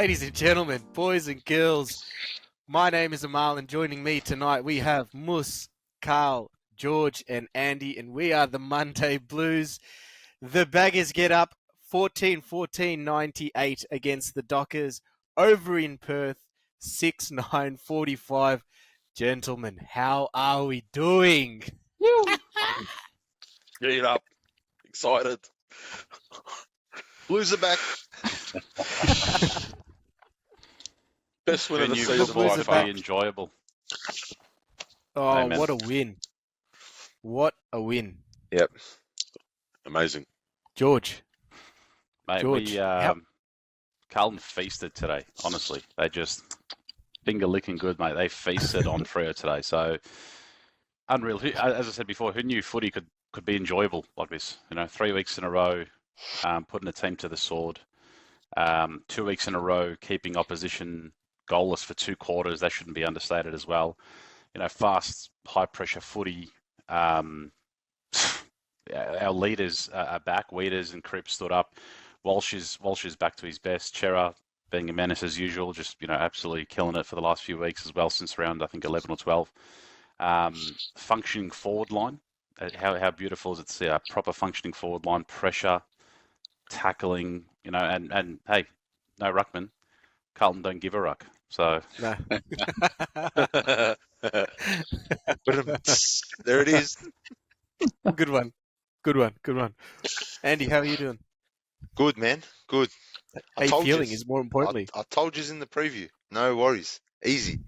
Ladies and gentlemen, boys and girls, my name is Amal, and joining me tonight we have Mus, Carl, George, and Andy, and we are the Monday Blues. The Baggers get up 14-14-98 against the Dockers over in Perth, 6-9-45. Gentlemen, how are we doing? Get up. Excited. Blues are back. Best win of the season. Blues are By far. back. Enjoyable. Oh, Amen. what a win. What a win. Yep. Amazing. George. Mate, George, Carlton feasted today, honestly. They just finger licking good, mate. They feasted on Freo today. So, unreal. As I said before, who knew footy could be enjoyable like this? 3 weeks in a row, putting a team to the sword. 2 weeks in a row, keeping opposition goalless for 2 quarters. That shouldn't be understated as well. Fast, high-pressure footy. Our leaders are back. Weeders and Cripps stood up. Walsh is back to his best. Chera being a menace as usual, just absolutely killing it for the last few weeks as well, since round I think 11 or 12. Functioning forward line. How beautiful is it to see a proper functioning forward line? Pressure, tackling, and hey, no ruckman. Carlton don't give a ruck. So No. There it is. Good one. Andy, how are you doing? Good, man. Good. How you feeling is more importantly. I told you in the preview. No worries. Easy.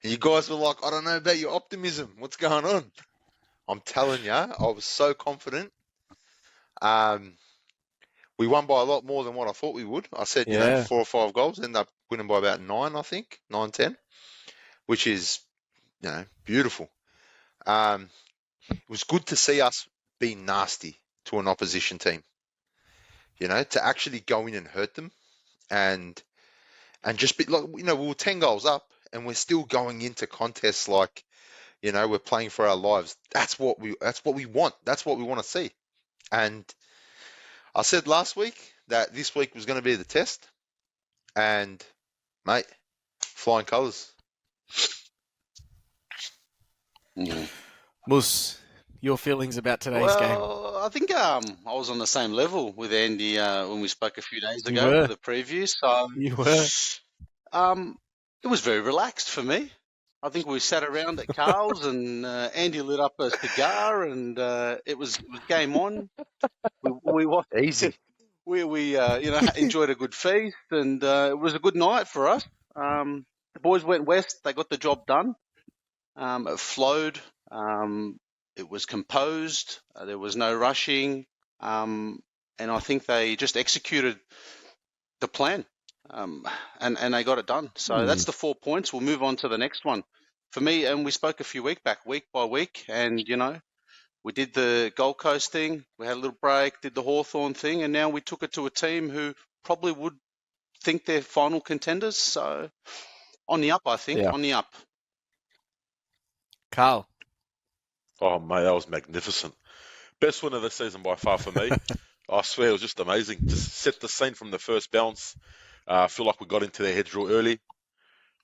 And you guys were like, I don't know about your optimism. What's going on? I'm telling you, I was so confident. We won by a lot more than what I thought we would. I said, 4 or 5 goals. Ended up winning by about 9, I think. 9-10. Which is, beautiful. It was good to see us be nasty to an opposition team. To actually go in and hurt them, and just be like, we were 10 goals up, and we're still going into contests like, we're playing for our lives. That's what we want. That's what we want to see. And I said last week that this week was going to be the test, and mate, flying colours. Mus, your feelings about today's game? I think I was on the same level with Andy when we spoke a few days ago for the preview. So You were. It was very relaxed for me. I think we sat around at Carl's and Andy lit up a cigar, and it was game on. We watched Easy. We enjoyed a good feast, and it was a good night for us. The boys went west. They got the job done. It flowed. It was composed. There was no rushing, and I think they just executed the plan, and they got it done. So that's the 4 points. We'll move on to the next one. For me, and we spoke a few weeks back, week by week, and we did the Gold Coast thing. We had a little break, did the Hawthorn thing, and now we took it to a team who probably would think they're final contenders. So on the up, I think. Yeah. On the up. Carl. Oh, mate, that was magnificent. Best win of the season by far for me. I swear it was just amazing. Just set the scene from the first bounce. I feel like we got into their heads real early.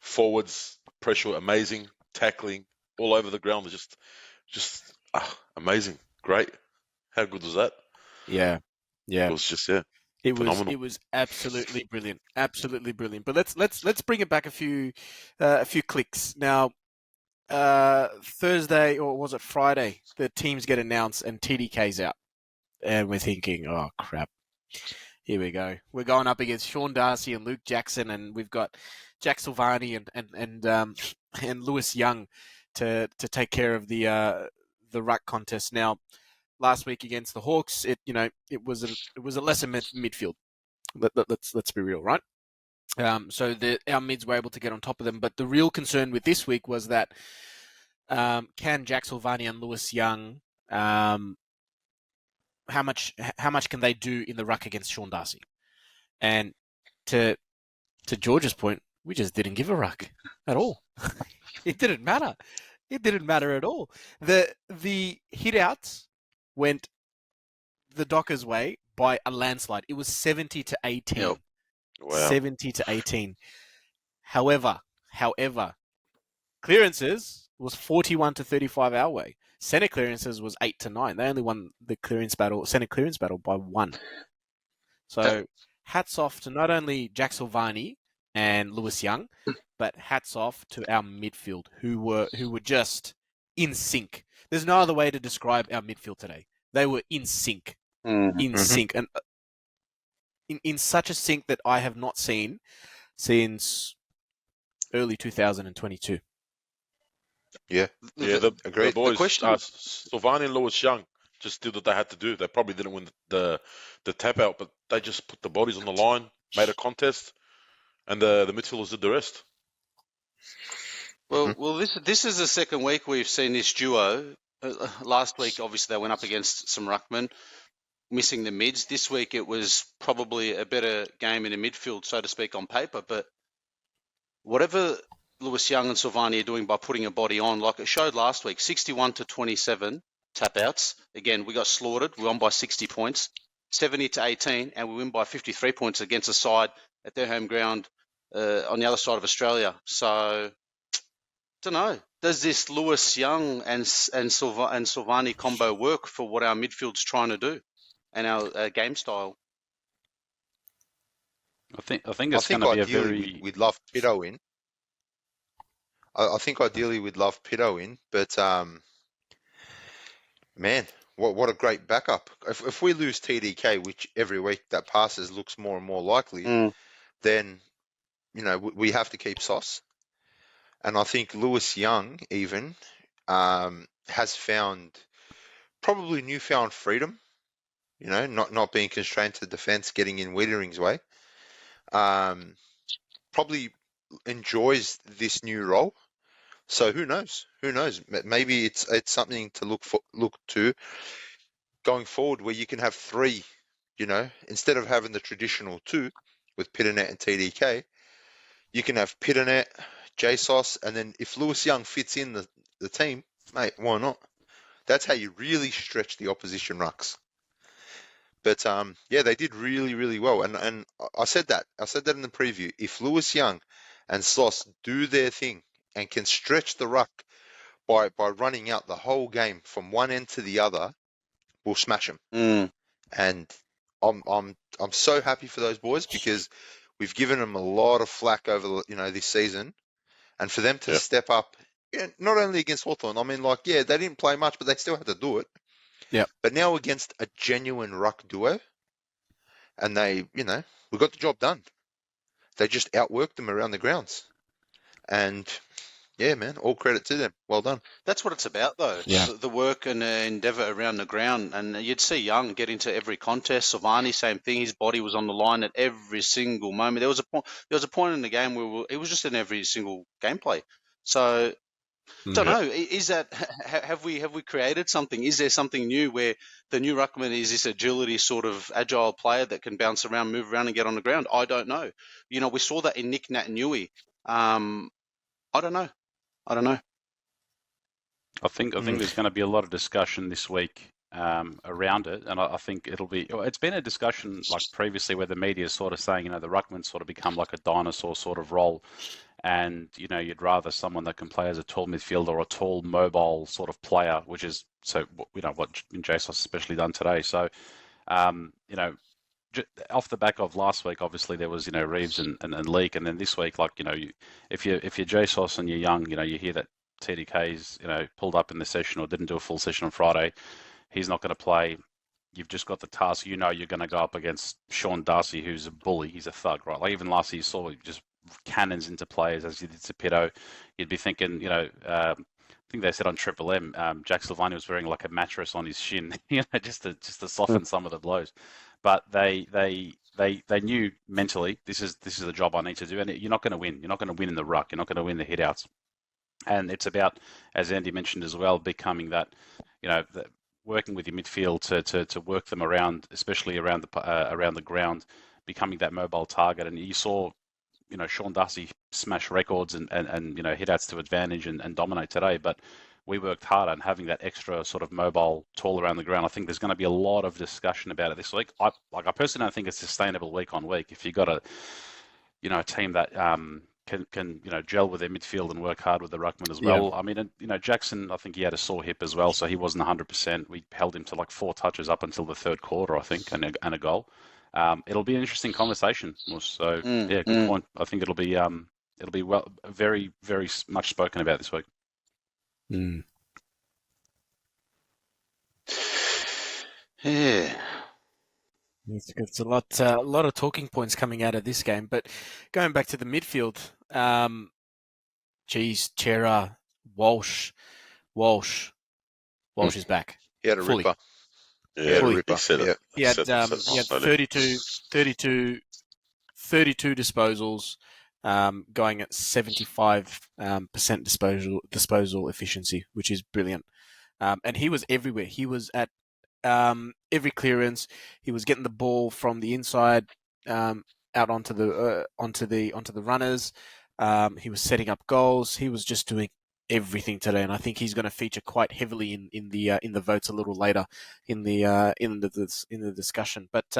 Forwards, pressure, amazing. Tackling, all over the ground was just amazing. Great. How good was that? Yeah. It was just, phenomenal. It was absolutely brilliant. Absolutely brilliant. But let's bring it back a few clicks. Now, Thursday, or was it Friday, the teams get announced and TDK's out. And we're thinking, oh, crap. Here we go. We're going up against Sean Darcy and Luke Jackson, and we've got Jack Silvani and Lewis Young to take care of the ruck contest. Now, last week against the Hawks, it was a lesser midfield. Let's be real, right? So our mids were able to get on top of them, but the real concern with this week was that can Jack Silvani and Lewis Young, how much can they do in the ruck against Sean Darcy? And to George's point, we just didn't give a ruck at all. It didn't matter. It didn't matter at all. The hit outs went the Dockers' way by a landslide. It was 70-18. Wow. 70-18. However, clearances was 41-35 our way. Center clearances was 8-9. They only won the center clearance battle by 1. So hats off to not only Jack Silvani and Lewis Young, but hats off to our midfield who were just in sync. There's no other way to describe our midfield today. They were in sync, sync, and in such a sync that I have not seen since early 2022. Yeah, the boys, Silvani and Lewis Young just did what they had to do. They probably didn't win the tap out, but they just put the bodies on the line, made a contest, and the midfielders did the rest. Well, this is the second week we've seen this duo. Last week, obviously, they went up against some ruckmen, missing the mids. This week, it was probably a better game in the midfield, so to speak, on paper. But whatever Lewis Young and Silvani are doing by putting a body on, like it showed last week, 61-27 tap outs. Again, we got slaughtered. We won by 60 points, 70-18, and we win by 53 points against a side at their home ground on the other side of Australia. So, don't know. Does this Lewis Young and Silvani combo work for what our midfield's trying to do and our game style? I think it's going to be a very. We'd love Pitto in. I think ideally we'd love Pitto in, but man, what a great backup! If we lose TDK, which every week that passes looks more and more likely, then we have to keep Sauce. And I think Lewis Young even has found probably newfound freedom. Not being constrained to defence, getting in Wiedering's way. Probably enjoys this new role. So who knows? Maybe it's something to look to going forward, where you can have 3. Instead of having the traditional 2 with Pitternet and TDK, you can have Pitternet, JSOS, and then if Lewis Young fits in the team, mate, why not? That's how you really stretch the opposition rucks. But they did really, really well. And I said that in the preview. If Lewis Young and Sauce do their thing and can stretch the ruck by running out the whole game from one end to the other, we'll smash them. And I'm so happy for those boys, because we've given them a lot of flack over this season, and for them to step up, not only against Hawthorn, I mean, they didn't play much, but they still had to do it. Yeah. But now against a genuine ruck duo, and we got the job done. They just outworked them around the grounds, and yeah, man, all credit to them. Well done. That's what it's about, though. Yeah. The work and endeavour around the ground. And you'd see Young get into every contest. Silvani, same thing. His body was on the line at every single moment. There was a point in the game where it was just in every single gameplay. So, don't know. Is that have we created something? Is there something new where the new ruckman is this agility sort of agile player that can bounce around, move around, and get on the ground? I don't know. We saw that in Nick Naitanui. I don't know. I think there's going to be a lot of discussion this week around it, and I think it's been a discussion like previously where the media is sort of saying, the ruckman's sort of become like a dinosaur sort of role, and you'd rather someone that can play as a tall midfielder or a tall mobile sort of player, which is what JSOS especially done today. So off the back of last week, obviously there was Reeves and Leake, and then this week, if you're JSOS and you're young, you hear that TDK's pulled up in the session or didn't do a full session on Friday, he's not going to play. You've just got the task. You're going to go up against Sean Darcy, who's a bully. He's a thug, right? Even last year, you saw just cannons into players as you did to Pitto. You'd be thinking, I think they said on Triple M, Jack Silvani was wearing like a mattress on his shin, just to soften some of the blows. But they knew mentally this is the job I need to do, and you're not going to win. You're not going to win in the ruck. You're not going to win the hitouts. And it's about, as Andy mentioned as well, becoming that, working with your midfield to work them around, especially around the ground, becoming that mobile target. And you saw, Sean Darcy smash records and hitouts to advantage and dominate today. But we worked harder, and having that extra sort of mobile tool around the ground, I think there's going to be a lot of discussion about it this week. I personally don't think it's sustainable week on week. If you've got a team that can gel with their midfield and work hard with the ruckman as well. Yeah. I mean, Jackson, I think he had a sore hip as well, so he wasn't 100%. We held him to like 4 touches up until the third quarter, I think, and a goal. It'll be an interesting conversation. So good point. I think it'll be very, very much spoken about this week. Yeah. It's a lot of talking points coming out of this game. But going back to the midfield, Chera, Walsh is back. He had a Fully. ripper. Yeah, He had a he ripper. said it. He had Said it 32 disposals, going at 75% disposal efficiency, which is brilliant. And he was everywhere. He was at every clearance. He was getting the ball from the inside out onto the runners. He was setting up goals. He was just doing everything today, and I think he's going to feature quite heavily in the votes a little later in the discussion. But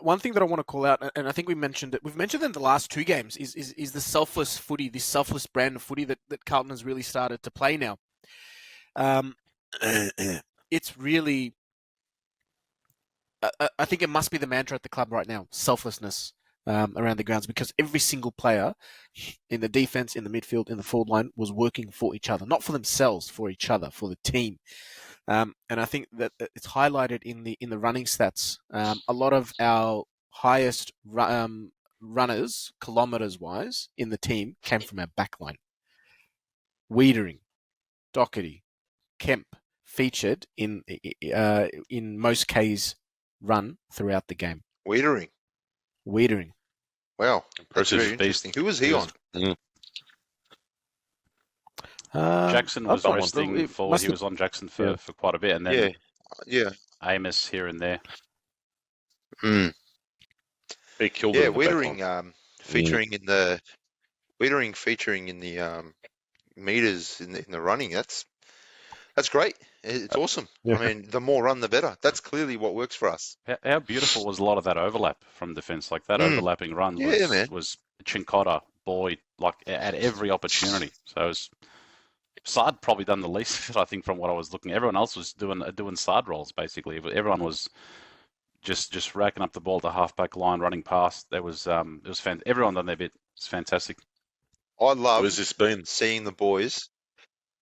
one thing that I want to call out, and I think we've mentioned it in the last 2 games, is the selfless footy, this selfless brand of footy that Carlton has really started to play now. It's really, I think it must be the mantra at the club right now: selflessness around the grounds, because every single player in the defense, in the midfield, in the forward line was working for each other, not for themselves, for each other, for the team. And I think that it's highlighted in the running stats. A lot of our highest runners, kilometres wise, in the team came from our backline. Wiedering, Doherty, Kemp featured in most K's run throughout the game. Wiedering. Wow. Wow. That's Impressive. very interesting. Who was he on? Jackson was resting he was on Jackson for quite a bit, and then Yeah. Amos here and there. He killed it. Yeah, in the Wiedering backline. featuring in the meters in the running. That's great. It's awesome. Yeah. I mean, the more run, the better. That's clearly what works for us. How beautiful was a lot of that overlap from defence? Like that overlapping run was Chincotta, Boyd, like at every opportunity. So it was, Saad probably done the least of it, I think, from what I was looking. Everyone else was doing Saad rolls, basically. Everyone was just racking up the ball at the halfback line, running past. It was everyone done their bit. It's fantastic. I love Where's this been? seeing the boys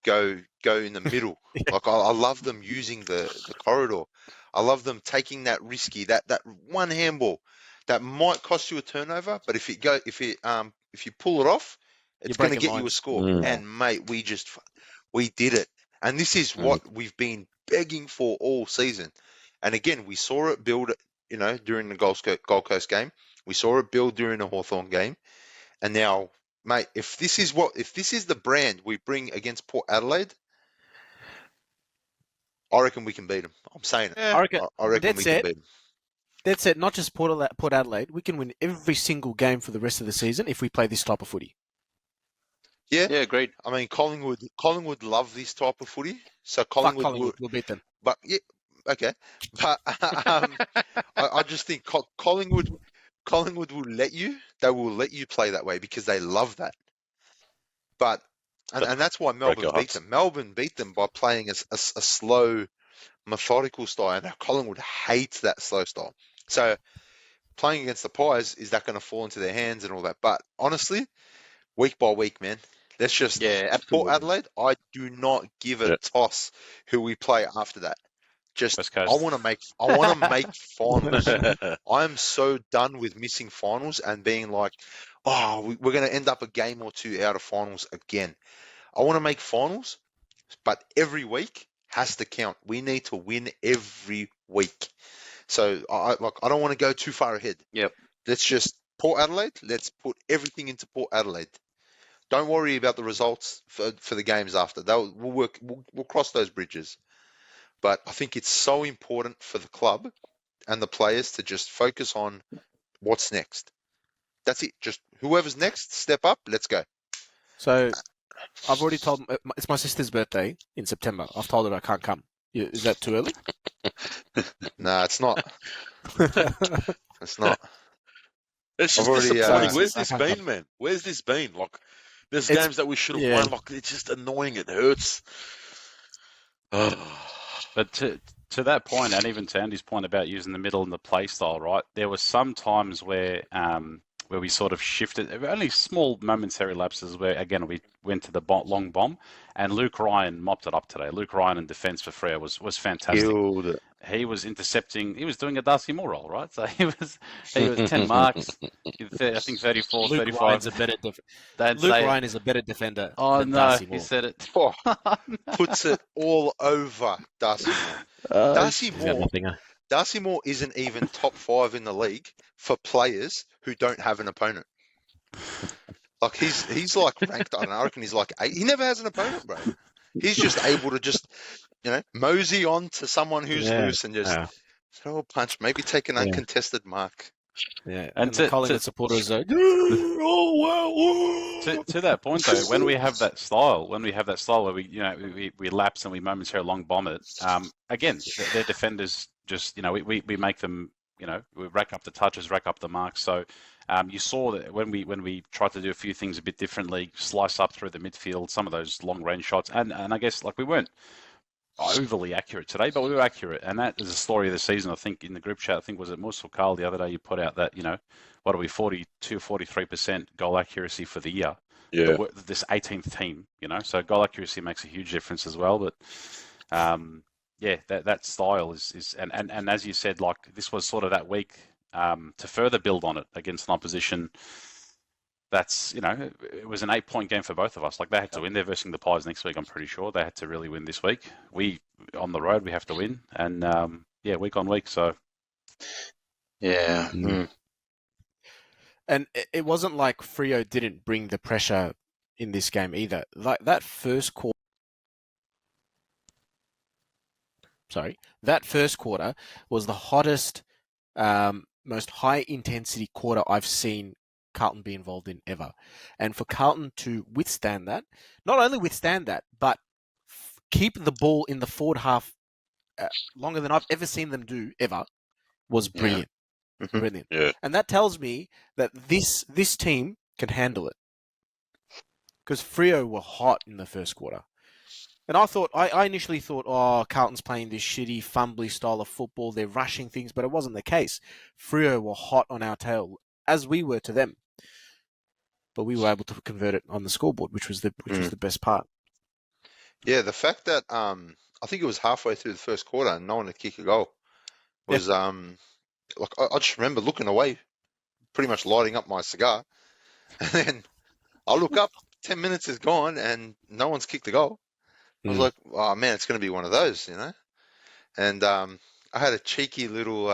go in the middle. Like I love them using the corridor. I love them taking that risky, that one handball that might cost you a turnover, but if you pull it off, it's going to get you a score. And mate, we did it. And this is what we've been begging for all season. And again, we saw it build, during the Gold Coast game. We saw it build during the Hawthorn game. And now, mate, if this is the brand we bring against Port Adelaide, I reckon we can beat them. I'm saying it. I reckon we can beat them. That's it. Not just Port Adelaide. We can win every single game for the rest of the season if we play this type of footy. Yeah, great. I mean, Collingwood love this type of footy, so Collingwood we'll beat them. But yeah, okay. But I just think Collingwood will let you. They will let you play that way because they love that. But and that's why Melbourne beat them. Melbourne beat them by playing a slow, methodical style, and Collingwood hates that slow style. So playing against the Pies, is that going to fall into their hands and all that? But honestly, week by week, man. Let's just Port Adelaide. I do not give a toss who we play after that. Just I want to make finals. I am so done with missing finals and being like, we're going to end up a game or two out of finals again. I want to make finals, but every week has to count. We need to win every week. So I don't want to go too far ahead. Yep. Let's just Port Adelaide. Let's put everything into Port Adelaide. Don't worry about the results for the games after. We'll cross those bridges. But I think it's so important for the club and the players to just focus on what's next. That's it. Just whoever's next, step up. Let's go. So I've already told. It's my sister's birthday in September. I've told her I can't come. Is that too early? Nah, it's not. It's not. It's I've just already, disappointing. So Where's I this can't been, come. man? Where's this been? Like, there's It's- games that we should have yeah. won. Like, it's just annoying. It hurts. But to that point, and even to Andy's point about using the middle and the play style, right? There were some times where we sort of shifted, only small momentary lapses where, again, we went to the long bomb, and Luke Ryan mopped it up today. Luke Ryan in defence for Freo was fantastic. killed it. He was intercepting. He was doing a Darcy Moore role, right? So he was 10 marks. I think 34, Luke 35. Ryan's a better Ryan is a better defender Oh than no, Darcy he Moore. said it. Oh, puts it all over Darcy Moore. Darcy He's got Moore. nothing. Darcy Moore isn't even top 5 in the league for players who don't have an opponent. Like he's like ranked. I don't know. I reckon he's like 8. He never has an opponent, bro. He's just able to just mosey on to someone who's loose and just throw a punch. Maybe take an uncontested mark. Yeah, And and the Collingwood supporters are. Oh wow! To that point though, when we have that style where we lapse and we momentarily long bomb it, again, their defenders just we make them we rack up the touches, rack up the marks. So you saw that when we tried to do a few things a bit differently, slice up through the midfield, some of those long range shots, and I guess like we weren't overly accurate today, but we were accurate, and that is the story of the season. I think in the group chat, I think was it Moose or Carl the other day, you put out that what are we 42, 43% goal accuracy for the year. Yeah. This 18th team, so goal accuracy makes a huge difference as well. But yeah, that style is and as you said, like this was sort of that week to further build on it against an opposition. That's it was an 8-point game for both of us. Like they had to win. They're versing the Pies next week. I'm pretty sure they had to really win this week. We on the road we have to win, and week on week. So Yeah. And it wasn't like Freo didn't bring the pressure in this game either. Like that first quarter. That first quarter was the hottest, most high-intensity quarter I've seen Carlton be involved in ever. And for Carlton to withstand that, not only withstand that, but keep the ball in the forward half longer than I've ever seen them do ever, was brilliant. Yeah. Brilliant. Yeah. And that tells me that this team can handle it. Because Freo were hot in the first quarter. And I initially thought, Carlton's playing this shitty, fumbly style of football. They're rushing things, but it wasn't the case. Freo were hot on our tail, as we were to them. But we were able to convert it on the scoreboard, which was the best part. Yeah, the fact that I think it was halfway through the first quarter and no one had kicked a goal was like I just remember looking away, pretty much lighting up my cigar, and then I look up, 10 minutes is gone and no one's kicked a goal. I was like, oh man, it's going to be one of those, And I had a cheeky little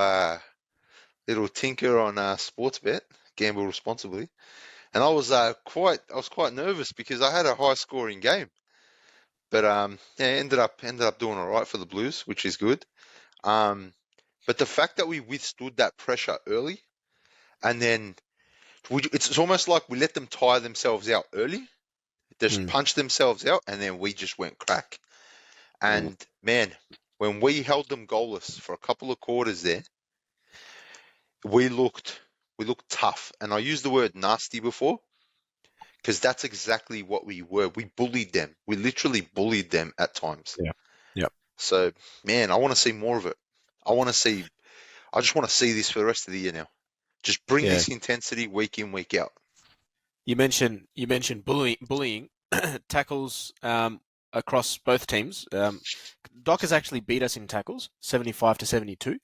tinker on Sportsbet, gamble responsibly, and I was quite nervous because I had a high scoring game, but ended up doing all right for the Blues, which is good. But the fact that we withstood that pressure early, and then it's almost like we let them tire themselves out early. Just punched themselves out, and then we just went crack. And man, when we held them goalless for a couple of quarters there, we looked tough. And I used the word nasty before, because that's exactly what we were. We bullied them. We literally bullied them at times. Yeah. Yep. So man, I want to see more of it. I just want to see this for the rest of the year now. Just bring this intensity week in, week out. You mentioned bullying tackles across both teams. Doc has actually beat us in tackles, 75-72,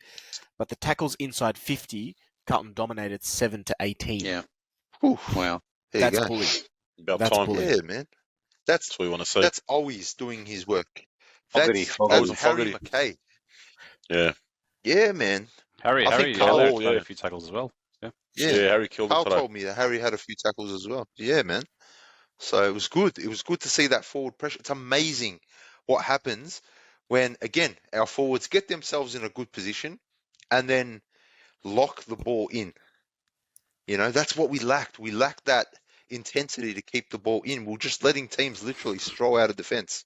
but the tackles inside 50, Carlton dominated 7-18. Yeah. Whew. Wow. There you That's go. bullying. About That's time. bullying. Yeah, man. That's what we want to see. That's always doing his work. Fogarty. That's Harry Fogarty. McKay. Yeah. Yeah, man. Harry I think had Carl, a few tackles as well. Yeah, Harry killed Carl it today. told me that Harry had a few tackles as well. Yeah, man. So it was good. It was good to see that forward pressure. It's amazing what happens when, again, our forwards get themselves in a good position and then lock the ball in. That's what we lacked. We lacked that intensity to keep the ball in. We're just letting teams literally stroll out of defence.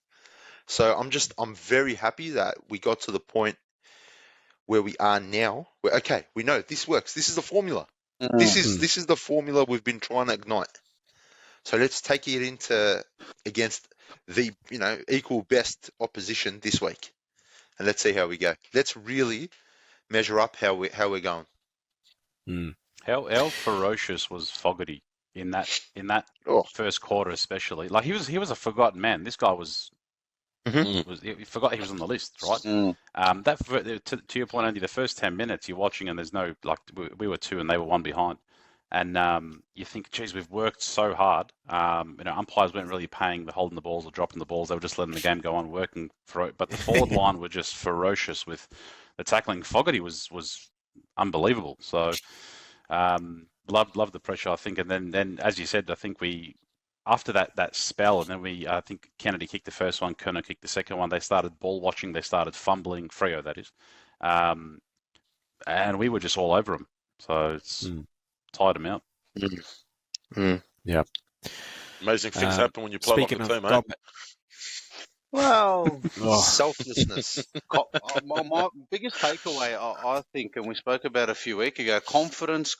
So I'm very happy that we got to the point where we are now. Where, okay, we know this works. This is the formula. This is the formula we've been trying to ignite. So let's take it into against the equal best opposition this week, and let's see how we go. Let's really measure up how we're going. How ferocious was Fogarty in that first quarter, especially? Like he was a forgotten man. This guy was. He forgot he was on the list, right? To your point, Andy, the first 10 minutes you're watching, and there's no we were 2 and they were 1 behind, and you think, geez, we've worked so hard. Umpires weren't really paying the holding the balls or dropping the balls; they were just letting the game go on, working for it. But the forward line were just ferocious with the tackling. Fogarty was unbelievable. So love the pressure, I think, and then as you said, I think we. After that spell, and then I think Kennedy kicked the first one, Kerner kicked the second one. They started ball watching, they started fumbling, Freo that is, and we were just all over them. So it's tired them out. Yeah. Amazing things happen when you play like a team, eh? Well, Selflessness. my biggest takeaway, I think, and we spoke about a few weeks ago, confidence.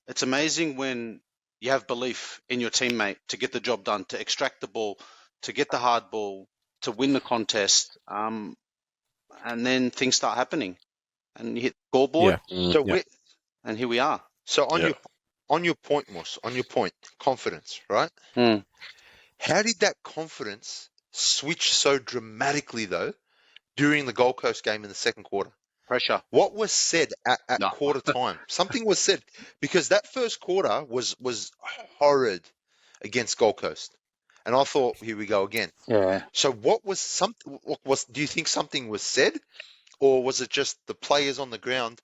It's amazing when you have belief in your teammate to get the job done, to extract the ball, to get the hard ball, to win the contest, and then things start happening, and you hit the scoreboard. So and here we are. So on your point, Moss, confidence, right? How did that confidence switch so dramatically though during the Gold Coast game in the second quarter? Pressure. What was said at quarter time? Something was said, because that first quarter was horrid against Gold Coast, and I thought, here we go again. Yeah. So what was do you think something was said, or was it just the players on the ground?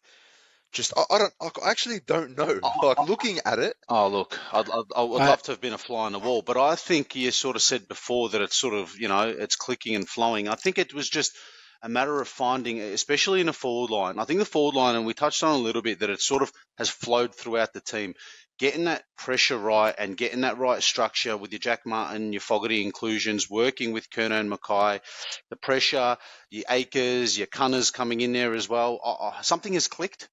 I actually don't know. Like looking at it. Oh, look, I'd love to have been a fly on the wall, but I think you sort of said before that it's sort of, it's clicking and flowing. I think it was just a matter of finding, especially in a forward line. I think the forward line, and we touched on a little bit, that it sort of has flowed throughout the team. Getting that pressure right and getting that right structure with your Jack Martin, your Fogarty inclusions, working with Kerner and Mackay, the pressure, your Akers, your Cunners coming in there as well. Something has clicked,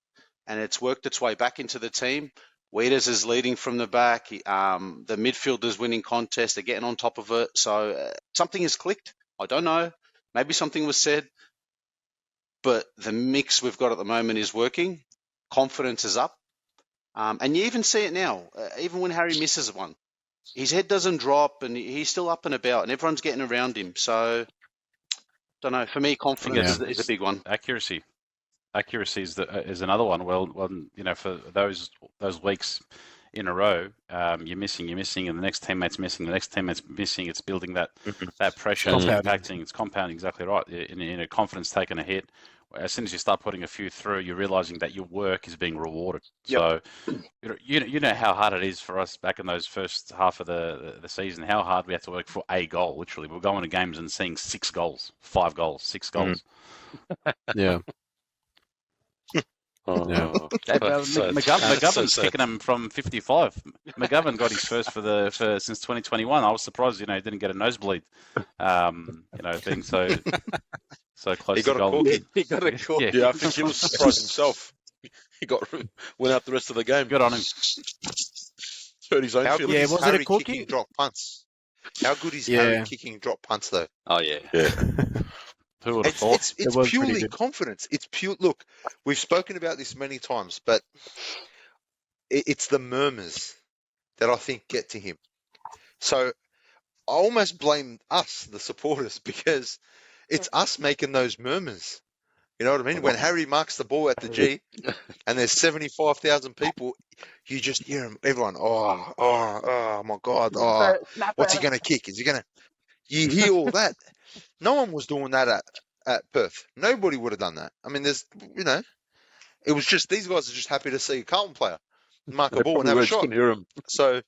and it's worked its way back into the team. Wieders is leading from the back. The midfielders winning contests. They're getting on top of it. So something has clicked. I don't know. Maybe something was said, but the mix we've got at the moment is working. Confidence is up. And you even see it now. Even when Harry misses one, his head doesn't drop, and he's still up and about, and everyone's getting around him. So, don't know. For me, confidence is a big one. Accuracy is another one. Well, for those weeks in a row, you're missing, and the next teammate's missing, It's building that pressure, it's impacting, it's compounding. Exactly right. In a confidence taking a hit, as soon as you start putting a few through, you're realizing that your work is being rewarded. Yep. So, you know how hard it is for us back in those first half of the season. How hard we had to work for a goal. Literally, we're going to games and seeing 6 goals, 5 goals, 6 goals. Yeah. McGovern's kicking him from 55. McGovern got his first for since 2021. I was surprised, he didn't get a nosebleed. Thing so close. He got to goal. He got a corky. Yeah, I think he was surprised himself. He went out the rest of the game. Good on him. Hurt his own feelings. Yeah, was Harry it a corky? Kicking drop punts? How good is Harry kicking drop punts though? Oh yeah. Who would have thought? It's purely confidence. It's pure. Look, we've spoken about this many times, but it's the murmurs that I think get to him. So I almost blame us, the supporters, because it's us making those murmurs. You know what I mean? When Harry marks the ball at the G and there's 75,000 people, you just hear everyone, oh my God, what's he going to kick? Is he going to... You hear all that. No one was doing that at Perth. Nobody would have done that. I mean, it was just, these guys are just happy to see a Carlton player mark a ball and have a shot. Hear him. So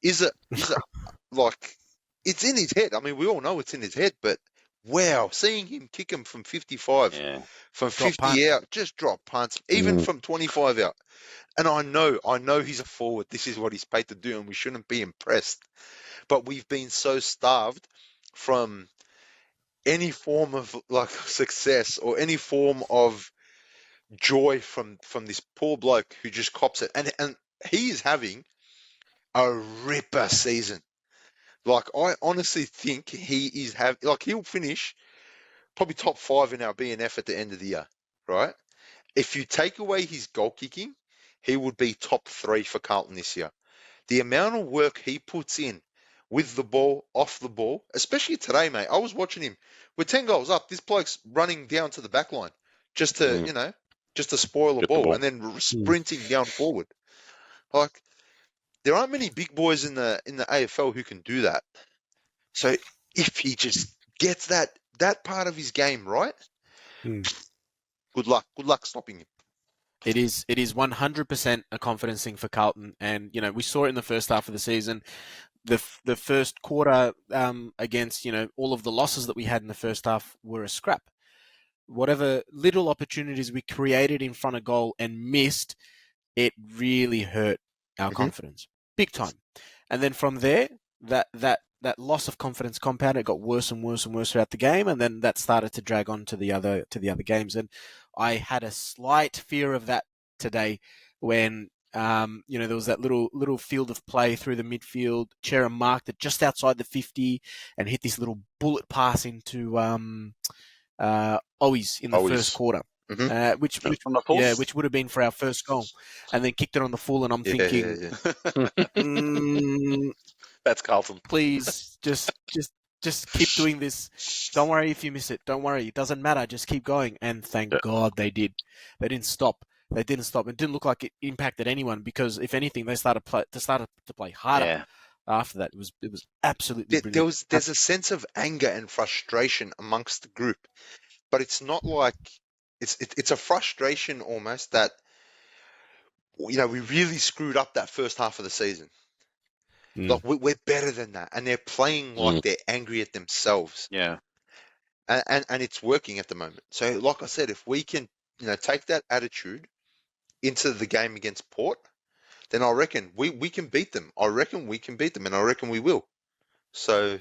is it like, it's in his head. I mean, we all know it's in his head, but wow, seeing him kick him from 55, Yeah. from Drop 50 punt. out, just drop punts, even from 25 out. And I know he's a forward. This is what he's paid to do, and we shouldn't be impressed. But we've been so starved from any form of like success or any form of joy from this poor bloke who just cops it. And he is having a ripper season. Like, I honestly think he is he'll finish probably top 5 in our BNF at the end of the year, right? If you take away his goal kicking, he would be top 3 for Carlton this year. The amount of work he puts in with the ball, off the ball, especially today, mate. I was watching him. We're 10 goals up. This bloke's running down to the back line just to, just to spoil a Get the ball ball. and then sprinting down forward. Like, there aren't many big boys in the AFL who can do that. So if he just gets that part of his game right, good luck. Good luck stopping him. It is 100% a confidence thing for Carlton, and we saw it in the first half of the season. The first quarter against all of the losses that we had in the first half were a scrap. Whatever little opportunities we created in front of goal and missed, it really hurt our confidence big time. And then from there, that loss of confidence compounded. It got worse and worse and worse throughout the game, and then that started to drag on to the other games. And I had a slight fear of that today when there was that little field of play through the midfield. Chera marked it just outside the 50 and hit this little bullet pass into Owies in the first quarter. Which would have been for our first goal, and then kicked it on the full. And I'm thinking, That's Carlton. Please, just keep doing this. Don't worry if you miss it. Don't worry, it doesn't matter. Just keep going. And thank God they did. They didn't stop. It didn't look like it impacted anyone, because if anything, they started to play harder. Yeah. After that, it was absolutely brilliant. There's a sense of anger and frustration amongst the group, but it's not like it's a frustration almost that we really screwed up that first half of the season. Like, we're better than that, and they're playing like they're angry at themselves. Yeah, and it's working at the moment. So, like I said, if we can take that attitude into the game against Port, then I reckon we can beat them. I reckon we can beat them, and I reckon we will. So,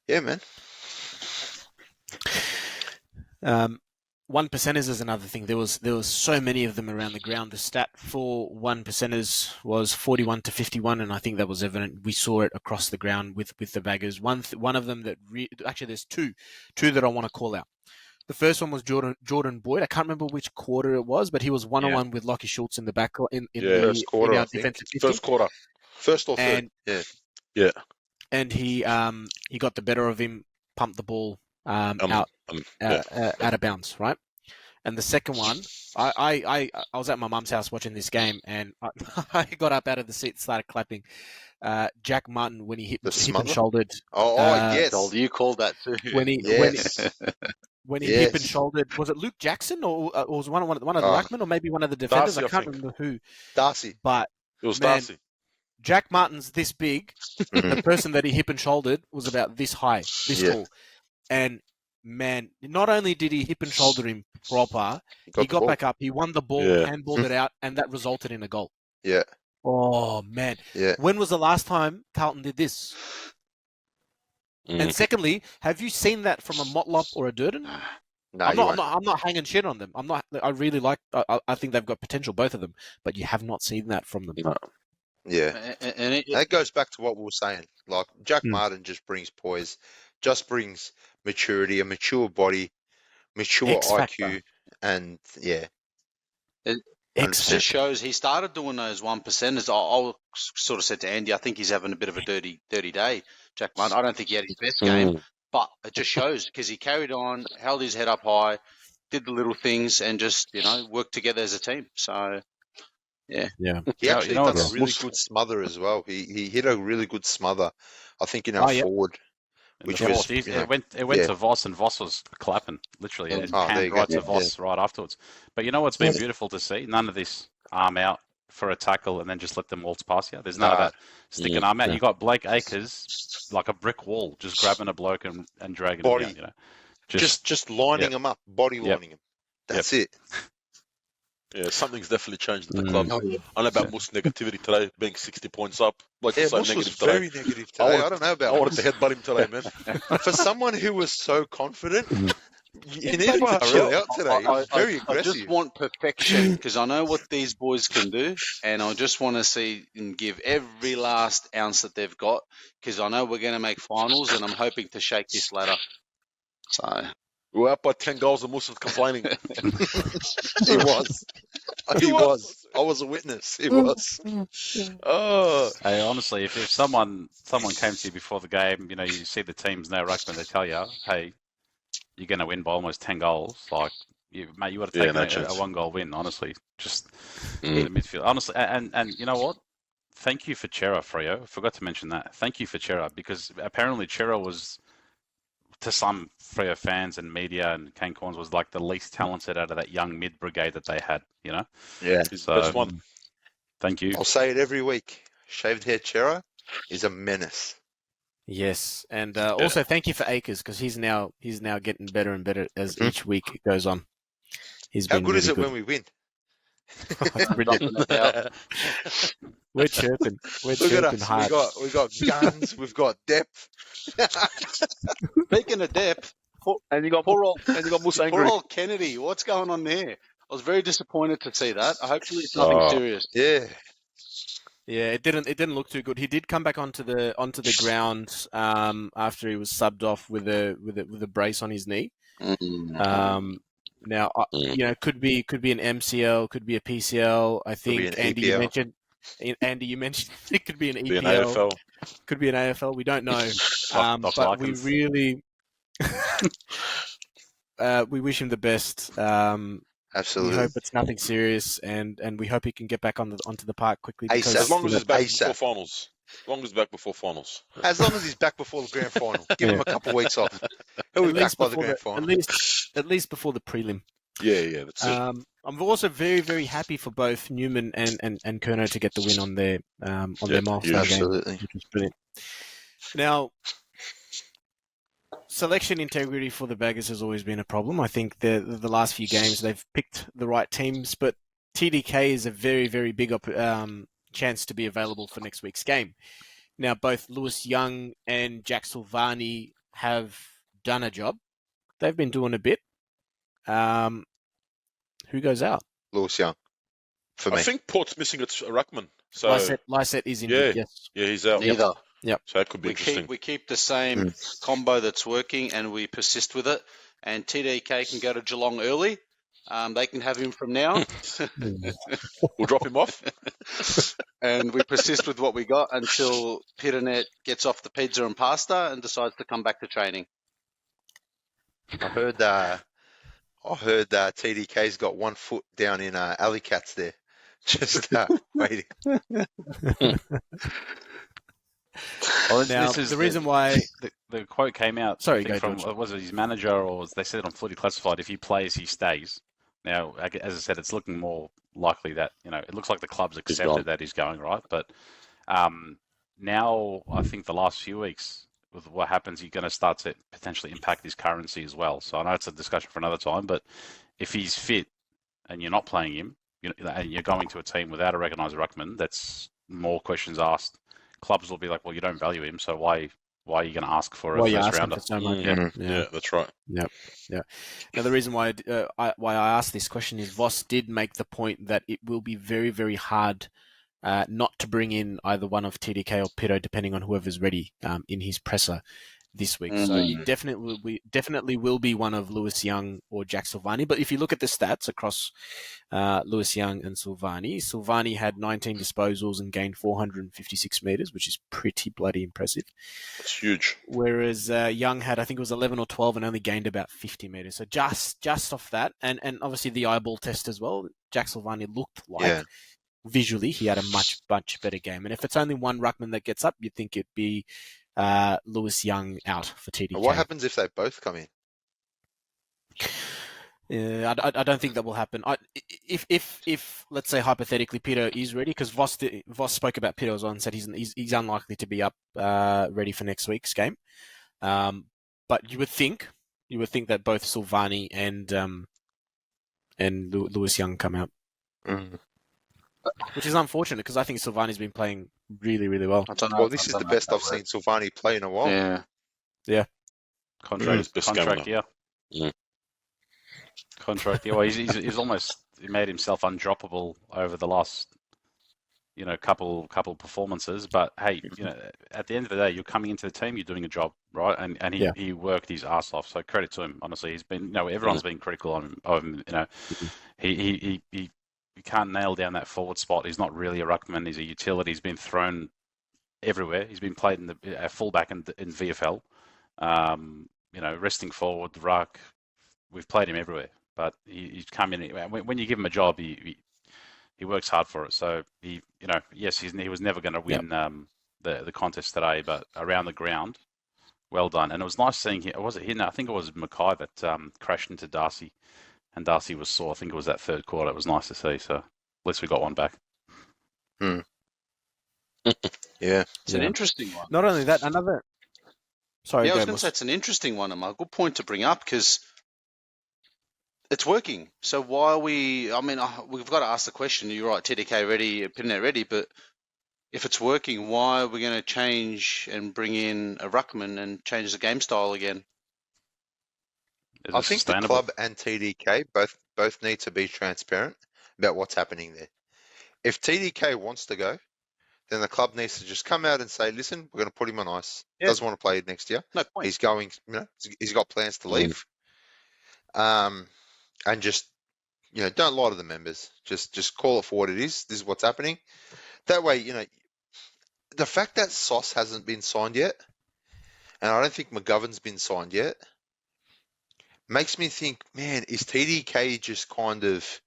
yeah, man. One percenters is another thing. There was so many of them around the ground. The stat for one percenters was 41 to 51, and I think that was evident. We saw it across the ground with the baggers. One of them that actually there's two that I want to call out. The first one was Jordan Boyd. I can't remember which quarter it was, but he was 1-on-1 with Lockie Schultz in the back in first quarter, our defensive 50. First quarter, first or third. Yeah. And he got the better of him, pumped the ball out of bounds, right? And the second one, I was at my mum's house watching this game, and I got up out of the seat, started clapping. Jack Martin, when he hit and shouldered. Yes, you called that too. When he hip and shouldered, was it Luke Jackson or was one of the ruckmen, or maybe one of the defenders? Darcy, I can't remember who. Darcy, but it was Darcy. Jack Martin's this big. The person that he hip and shouldered was about this high, this tall. And man, not only did he hip and shoulder him proper, he got back up, he won the ball, handballed it out, and that resulted in a goal. Yeah. Oh man. Yeah. When was the last time Carlton did this? And secondly, have you seen that from a Motlop or a Durden? No, I'm not hanging shit on them. I really like. I think they've got potential, both of them. But you have not seen that from them. No. Yeah, and that goes back to what we were saying. Like, Jack Martin just brings poise, just brings maturity, a mature body, mature IQ, and It just shows he started doing those 1%ers. I sort of said to Andy, I think he's having a bit of a dirty day, Jack Martin. I don't think he had his best game, but it just shows because he carried on, held his head up high, did the little things, and just worked together as a team. So, yeah. He actually done a really good smother as well. He hit a really good smother, I think, in our forward. Which was, it went to Voss, and Voss was clapping, literally, and panned right to Voss right afterwards. But you know what's been beautiful to see? None of this arm out for a tackle and then just let them waltz past you. There's none of that sticking arm out. You got Blake Acres like a brick wall, just grabbing a bloke and dragging him down. You know, just lining them up, body lining them. That's it. Yeah, something's definitely changed at the club. I know about Moose negativity today, being 60 points up. Like Moose was very negative today. I don't know about. I wanted to headbutt him today, man. For someone who was so confident, you needed to chill out today. It was very aggressive. I just want perfection because I know what these boys can do, and I just want to see and give every last ounce that they've got because I know we're going to make finals, and I'm hoping to shake this ladder. So. We're up by 10 goals and Moose was complaining. He was. He was. I was a witness. He was. Oh. Hey, honestly, if someone came to you before the game, you know, you see the teams now, Ruckman, they tell you, hey, you're going to win by almost 10 goals. Like, mate, you would have taken a 1-goal win, honestly. Just in the midfield. Honestly, and you know what? Thank you for Chera, Freo. I forgot to mention that. Thank you for Chera, because apparently Chera was, to some Freo fans and media and Kane Corns, was like the least talented out of that young mid brigade that they had, you know? Yeah. So, best one. Thank you. I'll say it every week. Shaved hair Chera is a menace. Yes, and also thank you for Akers because he's now getting better and better as each week goes on. How good is it when we win? We're chirping. We're Look at chirping us. hard. We got guns. We've got depth. Speaking of depth, And you got Moose angry. poor old Kennedy. What's going on there? I was very disappointed to see that. Hopefully, it's nothing serious. Yeah. Yeah, it didn't look too good. He did come back onto the ground after he was subbed off with a brace on his knee. Now, you know, could be an MCL, could be a PCL. I think Andy you mentioned it could be an EPL, Be an AFL. could be an AFL. We don't know, but we really we wish him the best. Absolutely. We hope it's nothing serious, and we hope he can get back onto the park quickly. Because, As long as he's back ASAP. before finals. As long as he's back before finals. As long as he's back before the grand final. Give him a couple of weeks off. He'll be back by the grand final. At least before the prelim. Yeah, that's it. I'm also very, very happy for both Newman and Kerno to get the win on their milestone game, absolutely. which was brilliant. Now, selection integrity for the Baggers has always been a problem. I think the last few games they've picked the right teams, but TDK is a very, very big chance to be available for next week's game. Now, both Lewis Young and Jack Silvani have done a job. They've been doing a bit. Who goes out? Lewis Young. For me. I think Port's missing its Ruckman. So Lysette is injured, yes. Yeah, he's out. Either. Yep. So that could be interesting. We keep the same combo that's working, and we persist with it. And TDK can go to Geelong early. They can have him from now. We'll drop him off. And we persist with what we got until Pitternet gets off the pizza and pasta and decides to come back to training. I heard TDK's got 1 foot down in Alley Cats there. Just waiting. Well, Now, this is the reason why the quote came out. Sorry, I think go, from was it his manager, or they said it on Footy Classified? If he plays, he stays. Now, as I said, it's looking more likely that, you know, it looks like the club's accepted that he's going, right. But now, I think the last few weeks with what happens, he's going to start to potentially impact his currency as well. So I know it's a discussion for another time, but if he's fit and you're not playing him, and you're going to a team without a recognised ruckman, that's more questions asked. Clubs will be like, well, you don't value him, so why are you going to ask for a first rounder? So much? Yeah, that's right. Yep. Yeah. Now, the reason why I asked this question is Voss did make the point that it will be very, very hard not to bring in either one of TDK or Pito, depending on whoever's ready in his presser this week. So it definitely will be one of Lewis Young or Jack Silvani. But if you look at the stats across Lewis Young and Silvani had 19 disposals and gained 456 metres, which is pretty bloody impressive. That's huge. Whereas Young had, I think it was 11 or 12 and only gained about 50 metres. So just off that, and obviously the eyeball test as well, Jack Silvani looked like visually he had a much better game. And if it's only one ruckman that gets up, you'd think it'd be Lewis Young out for TDK. What happens if they both come in? Yeah, I don't think that will happen. If let's say hypothetically Peter is ready, because Voss spoke about Peter as well and said he's unlikely to be up ready for next week's game. But you would think that both Silvani and Lewis Young come out, which is unfortunate because I think Silvani's been playing really, really well. I don't know. Well, this is the best I've seen Silvani play in a while. Yeah. Best Contract, stamina. yeah. Contract, yeah. Well, he's almost made himself undroppable over the last, couple performances. But hey, at the end of the day, you're coming into the team, you're doing a job, right? And he worked his ass off. So credit to him. Honestly, he's been. Everyone's been critical of him. He can't nail down that forward spot. He's not really a ruckman. He's a utility. He's been thrown everywhere. He's been played in the fullback in VFL. Resting forward, the ruck. We've played him everywhere, but he's come in. When you give him a job, he works hard for it. So yes, he was never going to win the contest today, but around the ground, well done. And it was nice seeing him. Was it him? I think it was Mackay that crashed into Darcy, and Darcy was sore. I think it was that third quarter. It was nice to see. So at least we got one back. Yeah, it's an interesting one. Not only that, another. Sorry, I was going to say it's an interesting one, and a good point to bring up because it's working. So why are we? I mean, we've got to ask the question. You're right, TDK ready, Pinnet ready, but if it's working, why are we going to change and bring in a ruckman and change the game style again? I think the club and TDK both need to be transparent about what's happening there. If TDK wants to go, then the club needs to just come out and say, listen, we're going to put him on ice. Yeah. Doesn't want to play next year. No point. He's going, he's got plans to leave. And just, don't lie to the members. Just call it for what it is. This is what's happening. That way, the fact that Sauce hasn't been signed yet, and I don't think McGovern's been signed yet, makes me think, man, is TDK just kind of,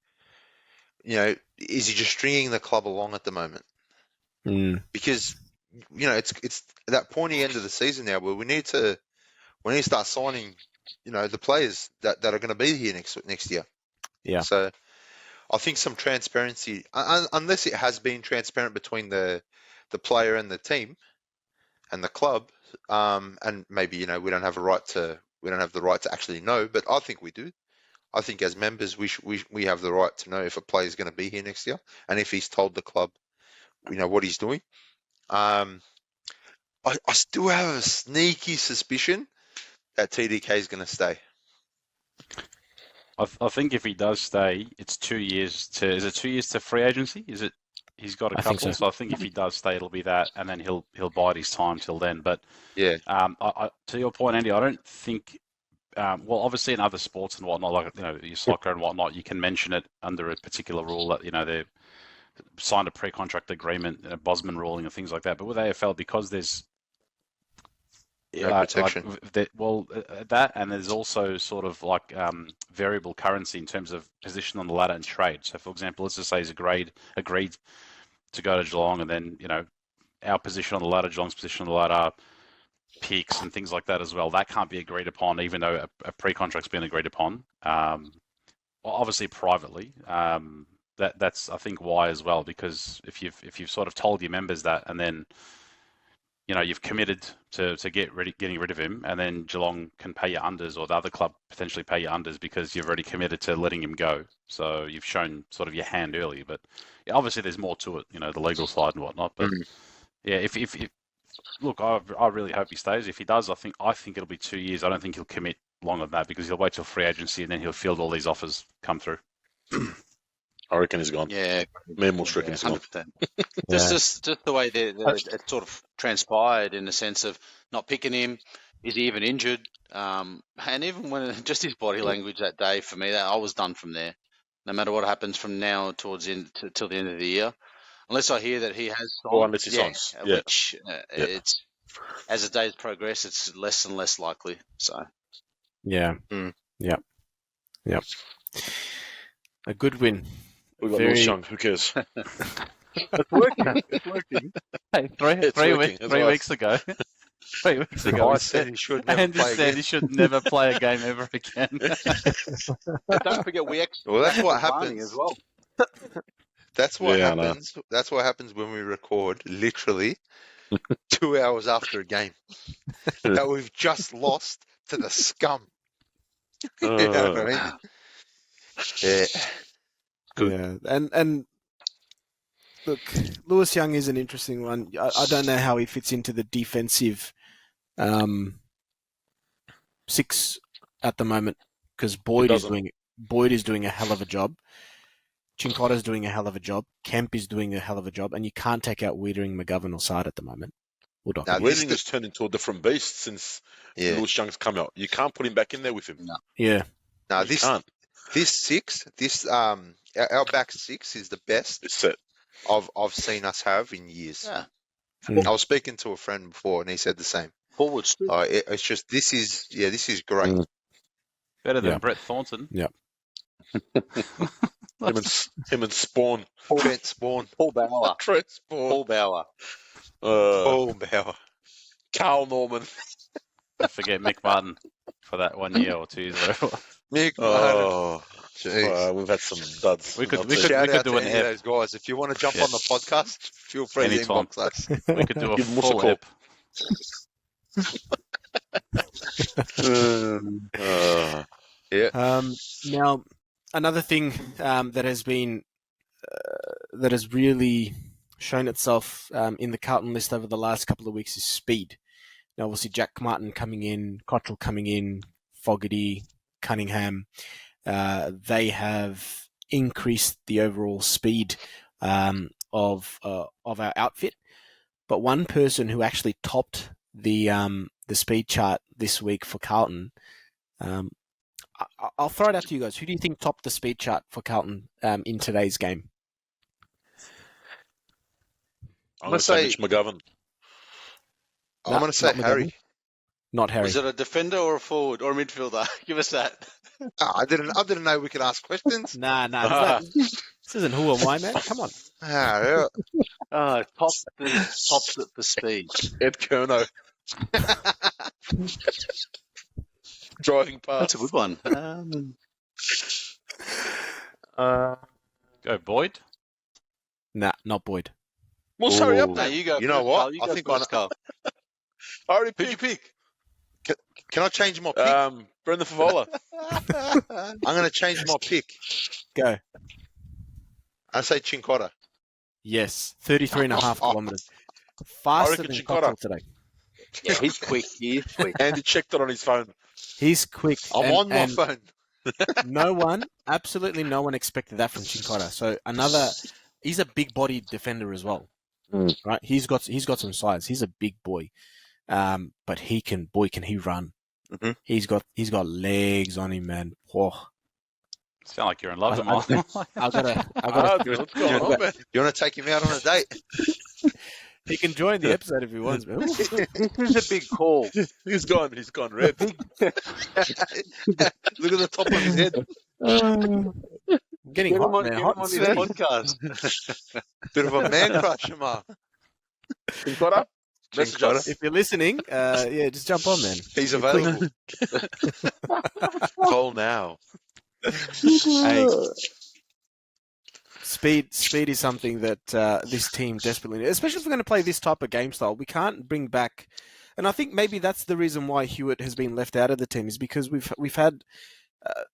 is he just stringing the club along at the moment? Because it's that pointy end of the season now where we need to start signing the players that are going to be here next year. Yeah. So I think some transparency, unless it has been transparent between the player and the team and the club, and maybe we don't have the right to actually know, but I think we do. I think as members we have the right to know if a player is going to be here next year and if he's told the club what he's doing. I still have a sneaky suspicion that TDK is going to stay. I think if he does stay, it's 2 years to. Is it 2 years to free agency? Is it? He's got a couple, so I think if he does stay, it'll be that, and then he'll bide his time till then. But yeah, to your point, Andy, I don't think. Well, obviously in other sports and whatnot, like your soccer and whatnot, you can mention it under a particular rule that they signed a pre-contract agreement, Bosman ruling and things like that. But with AFL, because there's protection. That, and there's also sort of like variable currency in terms of position on the ladder and trade. So, for example, let's just say he's agreed to go to Geelong, and then our position on the ladder, Geelong's position on the ladder, picks and things like that as well. That can't be agreed upon, even though a pre-contract's been agreed upon. Obviously, privately. That's I think why as well, because if you've sort of told your members that, and then you've committed to getting rid of him, and then Geelong can pay your unders, or the other club potentially pay your unders because you've already committed to letting him go. So you've shown sort of your hand early. But obviously there's more to it, the legal side and whatnot. But yeah, if look, I really hope he stays. If he does, I think it'll be 2 years. I don't think he'll commit longer than that because he'll wait till free agency and then he'll field all these offers come through. I reckon he's gone. Yeah, man will reckon he's gone. 100%. Just the way it sort of transpired in the sense of not picking him. Is he even injured? And even when just his body language that day for me, I was done from there. No matter what happens from now towards till the end of the year, unless I hear that he has signed, unless he signs, which it's as the days progress, it's less and less likely. So yeah, yep. A good win. We've got Lewis Young. Who cares? It's working. It's working. Hey, three weeks ago. 3 weeks ago. I He said said, he should never Andy play said again. he should never play a game ever again. But don't forget, we actually Well, that's what Barney happens. as well. That's what Yeah, I know. happens. That's what happens when we record literally 2 hours after a game that we've just lost to the scum. You know what I mean? Yeah. Good. Yeah, and look, Lewis Young is an interesting one. I don't know how he fits into the defensive six at the moment because Boyd is doing a hell of a job. Chincotta's doing a hell of a job. Kemp is doing a hell of a job, and you can't take out Wiedering, McGovern, or Sard at the moment. Or Doherty. Now, Wiedering has turned into a different beast since Yeah. Lewis Young's come out. You can't put him back in there with him. No. Yeah, Now You can't. our back six is the best It's set. I've seen us have in years. Yeah. I was speaking to a friend before, and he said the same. Forwards too. It's just this is great. Better than Yeah. Brett Thornton. Him and Spawn. Trent Spawn, Paul Bauer. Trent Spawn. Paul Bauer. Paul Bauer. Carl Norman. Don't forget Mick Martin for that 1 year or 2 years. Whatever. Mick Martin. Oh, Jeez. we've had some duds. We could Shout out do to an any of ep. those guys. If you want to jump Yeah. on the podcast, feel free to Anytime. inbox us. We could do a Give 'em what's it full called? ep. Now, another thing that has really shown itself in the Carlton list over the last couple of weeks is speed. Now, obviously, Jack Martin coming in, Cottrell coming in, Fogarty, Cunningham, they have increased the overall speed of our outfit. But one person who actually topped the speed chart this week for Carlton, I'll throw it out to you guys. Who do you think topped the speed chart for Carlton in today's game? I'm going to say Mitch McGovern. I'm going to say not Harry. Not Harry. Was it a defender or a forward or a midfielder? Give us that. I didn't know we could ask questions. Nah. This isn't who am I, man. Come on. Yeah. Tops it for speed. Ed Kerno. Driving past. That's a good one. Go Boyd. Nah, not Boyd. Well, hurry up, Ooh. No, then. you go. You know first, what? Carl. You I go think first, Carl. I already Who'd you picked. pick? Can I change my pick? Brendan Favola. I'm going to change my pick. Go. I say Chincotta. Yes, 33.5 Oh. kilometers. Faster reckon than Chincotta. Cottrell today. Yeah, he's quick. He is quick. Andy checked it on his phone. He's quick. I'm on my phone. Absolutely no one expected that from Chincotta. So he's a big-bodied defender as well, right? He's got some size. He's a big boy, but can he run? Mhm. He's got legs on him, man. Oh, Sound like you're in love with I him. I gotta. What's going on, man? You want to take him out on a date? He can join the episode if he wants, man. This is a big call. He's gone red. Look at the top of his head. I'm getting Get him hot, on, man. get him Hot on and his sweaty. podcast. Bit of a man crush, Mark. Chincotta? Message Chincotta. us. If you're listening, just jump on, man. He's available. Call now. Hey, speed is something that this team desperately needs, especially if we're going to play this type of game style. We can't bring back, and I think maybe that's the reason why Hewitt has been left out of the team, is because we've had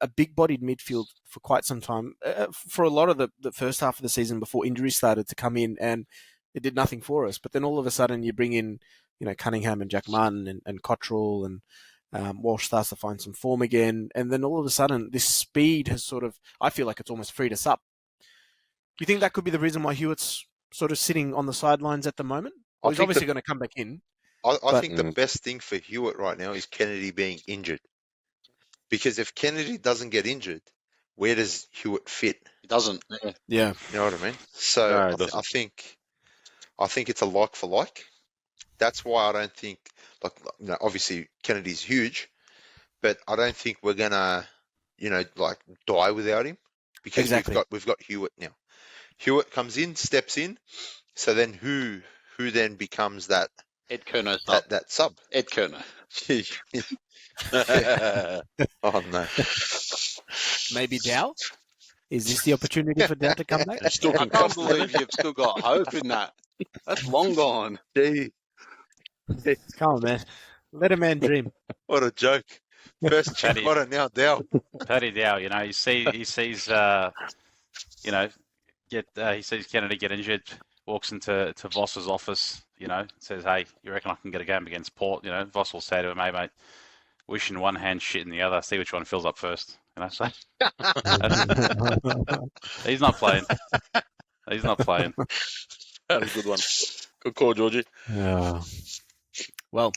a big-bodied midfield for quite some time, for a lot of the first half of the season before injuries started to come in, and it did nothing for us. But then all of a sudden you bring in, Cunningham and Jack Martin and Cottrell, and Walsh starts to find some form again, and then all of a sudden this speed has I feel like it's almost freed us up. Do you think that could be the reason why Hewitt's sort of sitting on the sidelines at the moment? Well, he's obviously going to come back in. I think the best thing for Hewitt right now is Kennedy being injured. Because if Kennedy doesn't get injured, where does Hewitt fit? He doesn't. Yeah. You know what I mean? So No, it doesn't. I think it's a like for like. That's why I don't think, obviously Kennedy's huge, but I don't think we're gonna, die without him, because Exactly. we've got Hewitt now. Hewitt comes in, steps in, so then who then becomes that Ed Kerno sub. that sub. Ed Kerno. Oh no. Maybe Dow? Is this the opportunity for Dow to come back? He's still I can't concussed, isn't believe he? you've still got hope in that. That's long gone. Gee, Come on, man. Let a man dream. what a joke. First Paddy. Chicota, now Dow. Paddy Dow, he sees, he sees Kennedy get injured, walks into Voss's office, says, "Hey, you reckon I can get a game against Port?" Voss will say to him, "Hey, mate, wish in one hand, shit in the other. See which one fills up first." So he's not playing. He's not playing. That was a good one. Good call, Georgie. Well,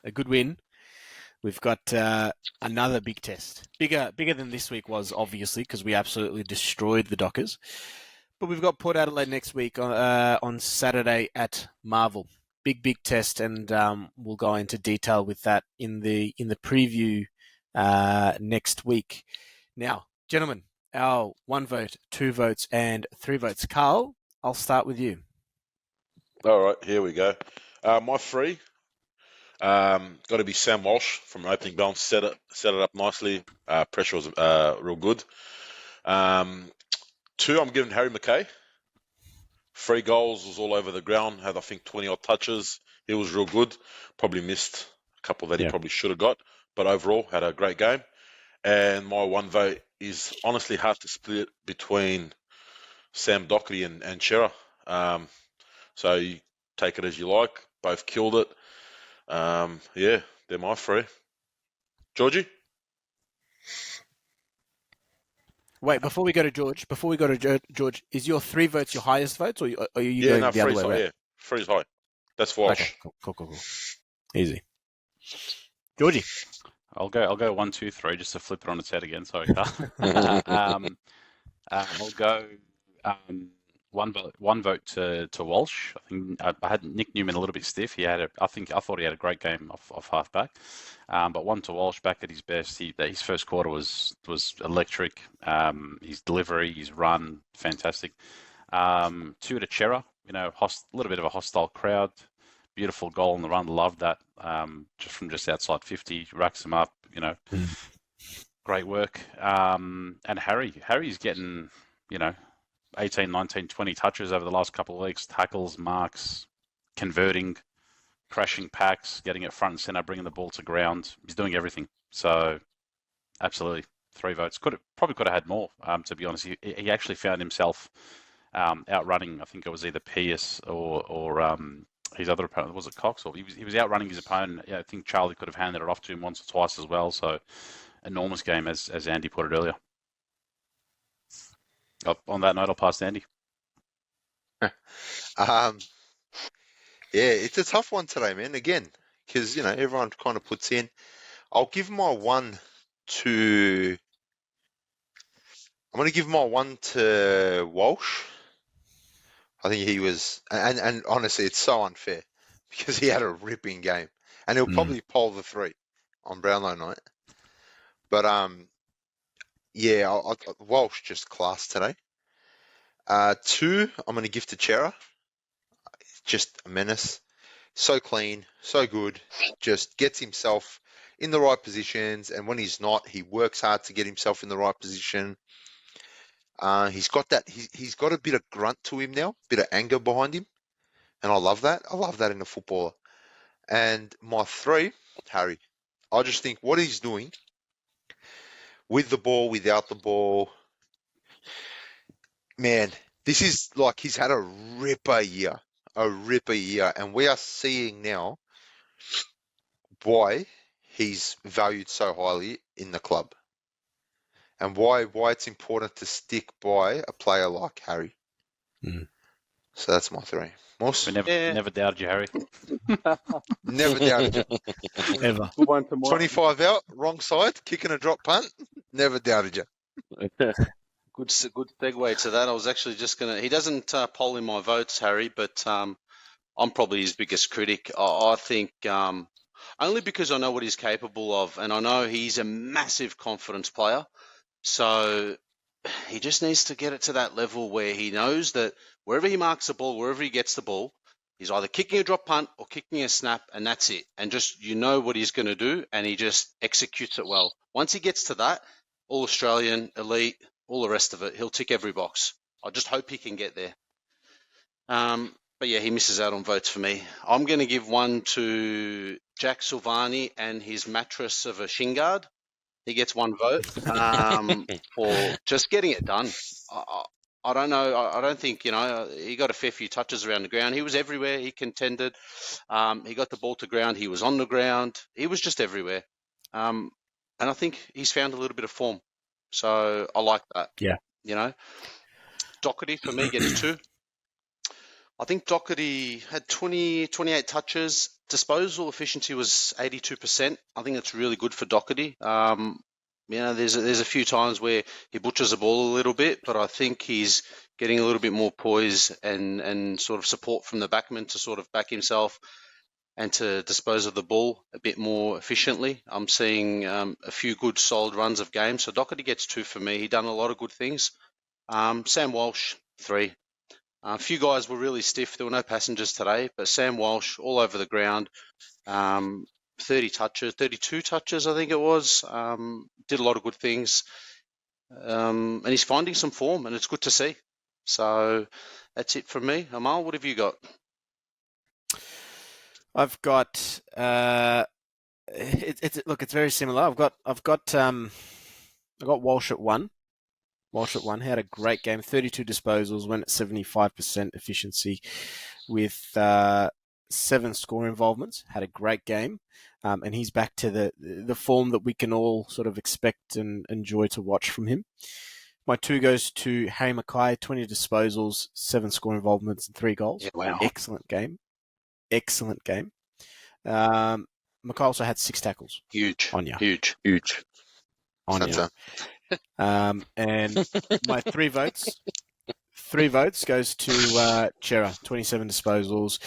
a good win. We've got another big test. Bigger than this week was, obviously, because we absolutely destroyed the Dockers. But we've got Port Adelaide next week on Saturday at Marvel. Big test, and we'll go into detail with that in the preview next week. Now, gentlemen, our 1 vote, 2 votes, and 3 votes. Carl, I'll start with you. All right, here we go. My 3, got to be Sam Walsh from opening bounce. Set it up nicely. Pressure was real good. 2, I'm giving Harry McKay. 3 goals, was all over the ground. Had, I think, 20-odd touches. He was real good. Probably missed a couple that he probably should have got. But overall, had a great game. And my 1 vote is honestly hard to split between Sam Docherty and Chera. So you take it as you like. Both killed it. Yeah, they're my 3. Georgie? Wait, before we go to George, George, is your 3 votes your highest votes, or are you going the other way around? Yeah, 3's high. That's Walsh. Okay, cool. Easy. Georgie? I'll go 1, 2, 3 just to flip it on its head again. Sorry, Carl. I'll go 1 vote to Walsh. I think I had Nick Newman a little bit stiff. I thought he had a great game off halfback. But 1 to Walsh, back at his best. His first quarter was electric. His delivery, his run, fantastic. 2 to Chera. A little bit of a hostile crowd. Beautiful goal on the run. Loved that. Just from just outside 50, racks him up. Great work. And Harry's getting 18, 19, 20 touches over the last couple of weeks. Tackles, marks, converting, crashing packs, getting it front and center, bringing the ball to ground. He's doing everything. So, absolutely, 3 votes. Probably could have had more. To be honest, he actually found himself outrunning. I think it was either Pierce or his other opponent. Was it Cox? Or he was outrunning his opponent. Yeah, I think Charlie could have handed it off to him once or twice as well. So, enormous game, as Andy put it earlier. On that note, I'll pass to Andy. Yeah, it's a tough one today, man. Again, because everyone kind of puts in. I'll give my 1 to. I'm going to give my 1 to Walsh. I think he was, and honestly, it's so unfair because he had a ripping game, and he'll probably poll the 3 on Brownlow night. But yeah, Walsh just class today. 2, I'm going to give to Chera. Just a menace. So clean, so good. Just gets himself in the right positions, and when he's not, he works hard to get himself in the right position. He's got that. He's got a bit of grunt to him now, a bit of anger behind him, and I love that. I love that in a footballer. And my 3, Harry. I just think what he's doing with the ball, without the ball, man, this is like he's had a ripper year, and we are seeing now why he's valued so highly in the club, and why it's important to stick by a player like Harry. So that's my 3. Moss? We never doubted you, Harry. Never doubted you. Ever. Good one tomorrow. 25 out, wrong side, kicking a drop punt. Never doubted you. Good segue to that. I was actually just going to... He doesn't poll in my votes, Harry, but I'm probably his biggest critic. I think only because I know what he's capable of, and I know he's a massive confidence player. So he just needs to get it to that level where he knows that wherever he marks the ball, wherever he gets the ball, He's either kicking a drop punt or kicking a snap, and that's it. And just, you know what he's going to do, and he just executes it well. Once he gets to that, all Australian, elite, all the rest of it, he'll tick every box. I just hope he can get there. But yeah, he misses out on votes for me. I'm going to give one to Jack Silvani and his mattress of a shin guard. He gets one vote for just getting it done. I don't know. I don't think, he got a fair few touches around the ground. He was everywhere. He contended. He got the ball to ground. He was on the ground. He was just everywhere. And I think he's found a little bit of form. So I like that. Yeah. Doherty, for me, gets 2. I think Doherty had 28 touches. Disposal efficiency was 82%. I think that's really good for Doherty. There's a few times where he butchers the ball a little bit, but I think he's getting a little bit more poise and sort of support from the backman to sort of back himself and to dispose of the ball a bit more efficiently. I'm seeing a few good solid runs of games. So Doherty gets 2 for me. He done a lot of good things. Sam Walsh, 3. A few guys were really stiff. There were no passengers today, but Sam Walsh all over the ground. 32 touches, I think it was. Did a lot of good things. And he's finding some form, and it's good to see. So that's it from me. Amal, what have you got? I've got it's very similar. I've got Walsh at 1. Walsh at 1 had a great game, 32 disposals, went at 75% efficiency with 7 score involvements. Had a great game, and he's back to the form that we can all sort of expect and enjoy to watch from him. My 2 goes to Harry Mackay, 20 disposals, 7 score involvements, and 3 goals. Yeah, wow. Excellent game. Mackay also had 6 tackles. Huge. Anya. Huge. Anya. And my 3 votes goes to Chera, 27 disposals,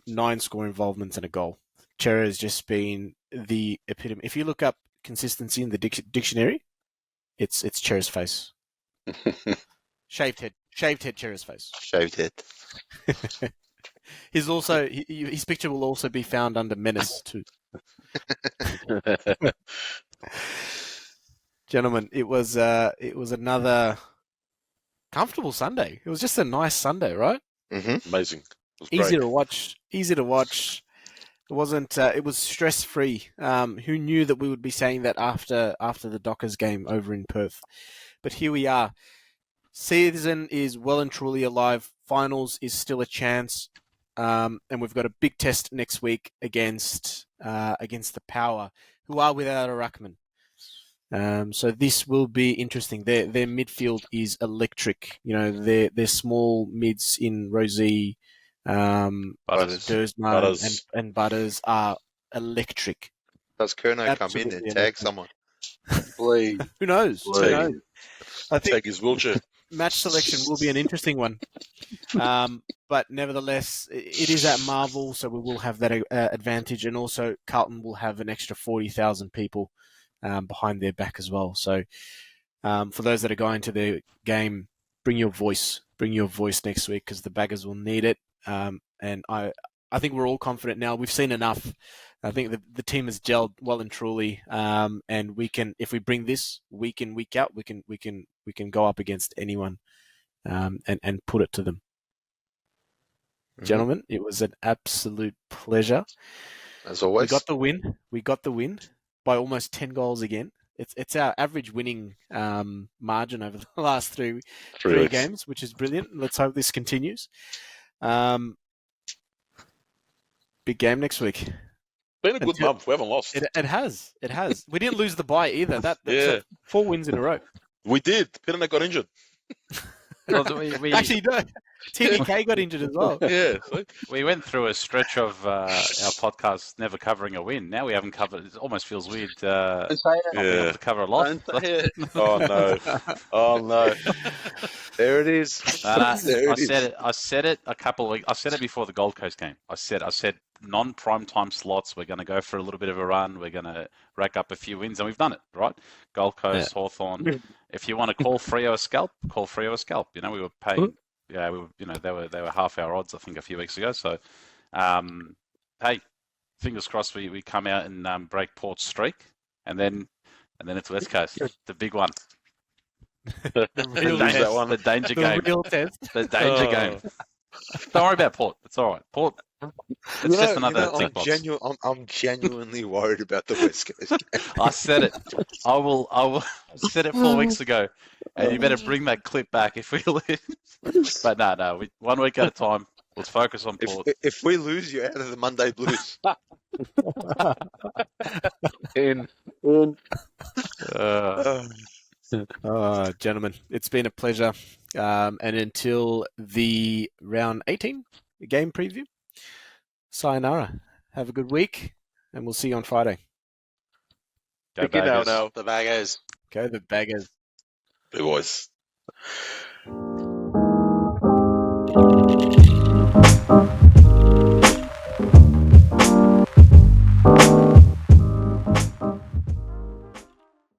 9 score involvements and a goal. Chera has just been the epitome. If you look up consistency in the dictionary, it's Chera's face. Shaved head Chera's face. Shaved head. His picture will also be found under menace too. Gentlemen, it was another comfortable Sunday. It was just a nice Sunday, right? Mm-hmm. Amazing. It was Easy great. to watch. It wasn't. It was stress free. Who knew that we would be saying that after the Dockers game over in Perth? But here we are. Season is well and truly alive. Finals is still a chance, and we've got a big test next week against the Power, who are without a ruckman. So this will be interesting. Their midfield is electric. Their small mids in Rosie, Dersman and Butters are electric. Does Kerno come in and tag someone? Please. Who knows? I think Take his wheelchair. match selection will be an interesting one. But nevertheless, it is at Marvel, so we will have that advantage. And also, Carlton will have an extra 40,000 people behind their back as well. So for those that are going to the game, bring your voice next week, because the Baggers will need it. And I think we're all confident now. We've seen enough. I think the team has gelled well and truly, and we can, if we bring this week in, week out, we can go up against anyone, and put it to them. Mm-hmm. Gentlemen, it was an absolute pleasure. As always, We got the win by almost 10 goals again. It's our average winning margin over the last three games, which is brilliant. Let's hope this continues. Big game next week. Been a good month. We haven't lost. It has. We didn't lose the bye either. That's 4 wins in a row. We did. Pena got injured. We Actually, no. TDK got injured as well. Yeah. We went through a stretch of our podcast never covering a win. Now we haven't covered. It almost feels weird. Not being able to cover a loss. Oh no. There it is. I said it a couple of weeks. I said it before the Gold Coast game. I said non-prime time slots. We're going to go for a little bit of a run. We're going to rack up a few wins, and we've done it, right? Gold Coast, Hawthorn. If you want to call Freo a scalp, call Freo a scalp. We were paying yeah, they were half our odds, I think, a few weeks ago. So, hey, fingers crossed we come out and break Port's streak, and then it's West Coast, the big one, The real Lose that test. one. the danger The game, real test. the danger game. Don't worry about Port. It's all right. Port. It's just another tick box. I'm genuinely worried about the West Coast game. I said it. I will. I said it 4 weeks ago, and you better bring that clip back if we lose. But no. 1 week at a time. Let's focus on Port. If we lose, you're out of the Monday Blues. In. Gentlemen, it's been a pleasure. And until the round 18 game preview, sayonara. Have a good week, and we'll see you on Friday. Go Thank you, Baggers. The Baggers. Go the Baggers. It was.